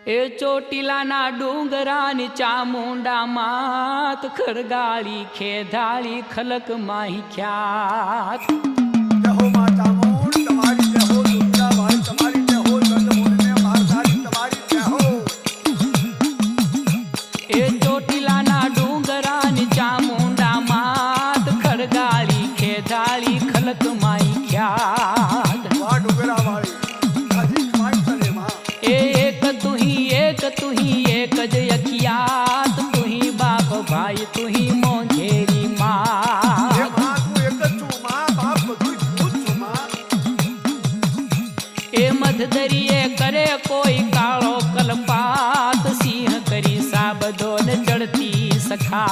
એ ચોટીલાના ડુંગરાની ચામુંડા માત ખરગાળી ખેધાળી ખલક માહી ખ્યાત જહો માં ચામુંડ તમારી જહો દુર્ગા ભાઈ તમારી જહો ચંદ્રમુંડને મારધારી તમારી જહો એ ચોટીલાના ડુંગરાની ચામુંડા માત ખરગાળી ખેધાળી ખલક માહી ખ્યાત વાહ ડુંગરા વાળી હજી ખવાય તને માં एक तू ही एक ज अखियात तू ही बाप भाई तू ही मोंझेरी माँ એ માં તું એક જ છું માં બાપ બધું તું જ છું માં ए मध दरिये करे कोई कालो कलपात सिंह करी साबदो न चढ़ती सखा